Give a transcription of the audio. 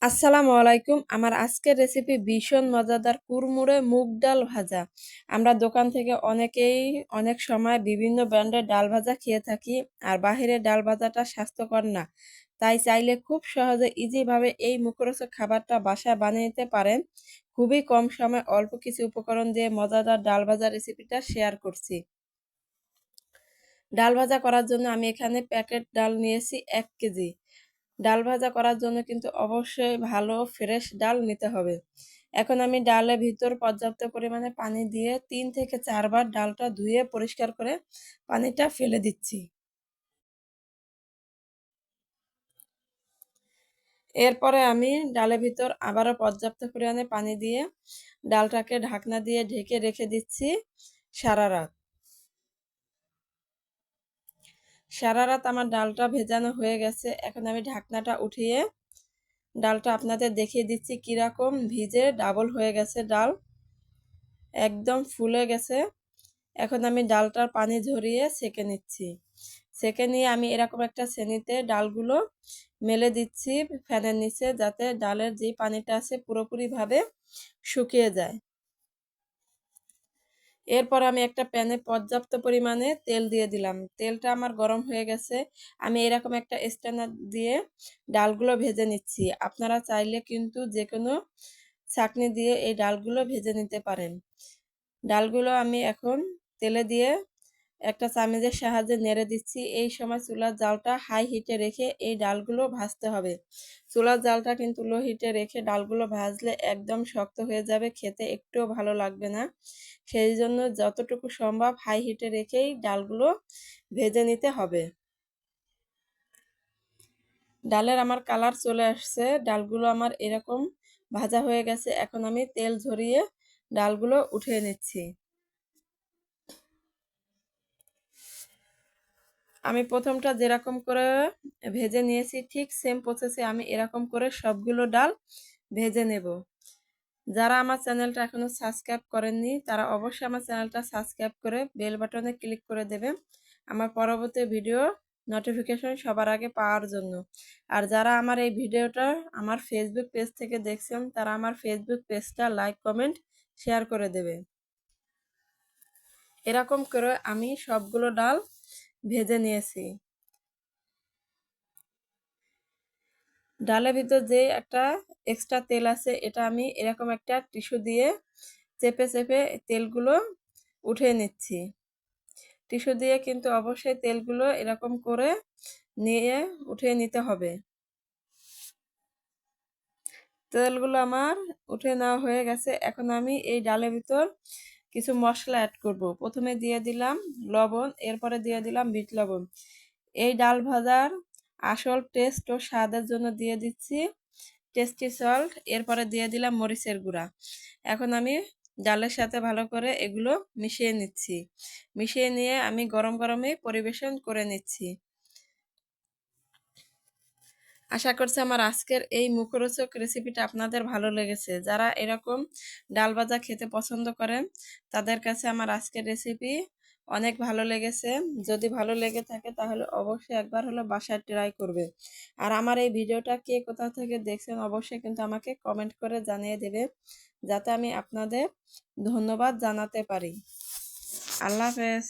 আসসালামু আলাইকুম। আমার আজকের রেসিপি ভীষণ মজাদার কুড়মুড়ে মুগ ডাল ভাজা। আমরা দোকান থেকে অনেকেই অনেক সময় বিভিন্ন ব্র্যান্ডের ডাল ভাজা খেয়ে থাকি, আর বাহিরের ডাল ভাজাটা স্বাস্থ্যকর না। তাই চাইলে খুব সহজে ইজিভাবে এই মুখরোচক খাবারটা বাসায় বানিয়ে নিতে পারেন। খুবই কম সময় অল্প কিছু উপকরণ দিয়ে মজাদার ডাল ভাজা রেসিপিটা শেয়ার করছি। ডাল ভাজা করার জন্য আমি এখানে প্যাকেট ডাল নিয়েছি ১ কেজি। ডাল ভাজা করার জন্য কিন্তু অবশ্যই ভালো ফ্রেশ ডাল নিতে হবে। এখন আমি ডালের ভিতর পর্যাপ্ত পরিমাণে পানি দিয়ে ৩ থেকে ৪ বার ডালটা ধুয়ে পরিষ্কার করে পানিটা ফেলে দিচ্ছি। এরপরে আমি ডালের ভিতর আবারও পর্যাপ্ত পরিমাণে পানি দিয়ে ডালটাকে ঢাকনা দিয়ে ঢেকে রেখে দিচ্ছি সারা রাত। সারা রাত আমার ডালটা ভেজানো হয়ে গেছে। এখন আমি ঢাকনাটা উঠিয়ে ডালটা আপনাদের দেখিয়ে দিচ্ছি কিরকম ভিজে ডাবল হয়ে গেছে ডাল, একদম ফুলে গেছে। এখন আমি ডালটার পানি ঝরিয়ে ছেঁকে নিচ্ছি। ছেঁকে নিয়ে আমি এরকম একটা ছেনিতে ডালগুলো মেলে দিচ্ছি ফ্যানের নিচে, যাতে ডালের যে পানিটা আছে পুরোপুরিভাবে শুকিয়ে যায়। এরপর আমি একটা প্যানে পর্যাপ্ত পরিমাণে তেল দিয়ে দিলাম। তেলটা আমার গরম হয়ে গেছে। আমি এরকম একটা স্ট্যান্ডার দিয়ে ডালগুলো ভেজে নিচ্ছি। আপনারা চাইলে কিন্তু যে কোনো ছাঁকনি দিয়ে এই ডালগুলো ভেজে নিতে পারেন। ডালগুলো আমি এখন তেলে দিয়ে একটা চামচের সাহায্যে নেড়ে দিচ্ছি। এই সময় চুলার জালটা হাই হিটে রেখে এই ডালগুলো ভাজতে হবে। চুলার জালটা কিন্তু লো হিটে রেখে ডালগুলো ভাজলে একদম শক্ত হয়ে যাবে, খেতে একটুও ভালো লাগবে না। সেই জন্য যতটুকু সম্ভব হাই হিটে রেখেই ডালগুলো ভেজে নিতে হবে। ডালের আমার কালার চলে আসছে, ডালগুলো আমার এরকম ভাজা হয়ে গেছে। এখন আমি তেল ঝরিয়ে ডালগুলো উঠিয়ে নিচ্ছি। আমি প্রথমটা যেরকম করে ভেজে নিয়েছি ঠিক সেম প্রসেসে আমি এরকম করে সবগুলো ডাল ভেজে নেব। যারা আমার চ্যানেলটা এখনো সাবস্ক্রাইব করেননি তারা অবশ্যই আমার চ্যানেলটা সাবস্ক্রাইব করে বেল বাটনে ক্লিক করে দেবেন আমার পরবর্তী ভিডিও নোটিফিকেশন সবার আগে পাওয়ার জন্য। আর যারা আমার এই ভিডিওটা আমার ফেসবুক পেজ থেকে দেখছেন তারা আমার ফেসবুক পেজটা লাইক কমেন্ট শেয়ার করে দেবে। এরকম করে আমি সবগুলো ডাল ভেজে নিয়েছি। ডালের ভিতর যে একটা এক্সট্রা তেল আছে এটা আমি এরকম একটা টিস্যু দিয়ে চেপে চেপে তেলগুলো উঠিয়ে নিচ্ছি। টিস্যু দিয়ে কিন্তু অবশ্যই তেলগুলো এরকম করে নিয়ে উঠিয়ে নিতে হবে। তেলগুলো আমার উঠে নেওয়া হয়ে গেছে। এখন আমি এই ডালের ভিতর কিছু মশলা অ্যাড করব। প্রথমে দিয়ে দিলাম লবণ, এরপরে দিয়ে দিলাম বিট লবণ। এই ডাল ভাজার আসল টেস্ট ও স্বাদের জন্য দিয়ে দিচ্ছি টেস্টি সল্ট, এরপরে দিয়ে দিলাম মরিচের গুঁড়া। এখন আমি ডালের সাথে ভালো করে এগুলো মিশিয়ে নিচ্ছি। মিশিয়ে নিয়ে আমি গরম গরমে পরিবেশন করে নিচ্ছি। আশা করছি আমার আজকের এই মুখরোচক রেসিপিটা আপনাদের ভালো লেগেছে। যারা এরকম ডাল ভাজা খেতে পছন্দ করেন তাদের কাছে আমার আজকের রেসিপি অনেক ভালো লেগেছে। যদি ভালো লেগে থাকে তাহলে অবশ্যই একবার হলো বাসায় ট্রাই করবে। আর আমার এই ভিডিওটা কে কোথা থেকে দেখছেন অবশ্যই কিন্তু আমাকে কমেন্ট করে জানিয়ে দেবে, যাতে আমি আপনাদের ধন্যবাদ জানাতে পারি। আল্লাহ হাফেজ।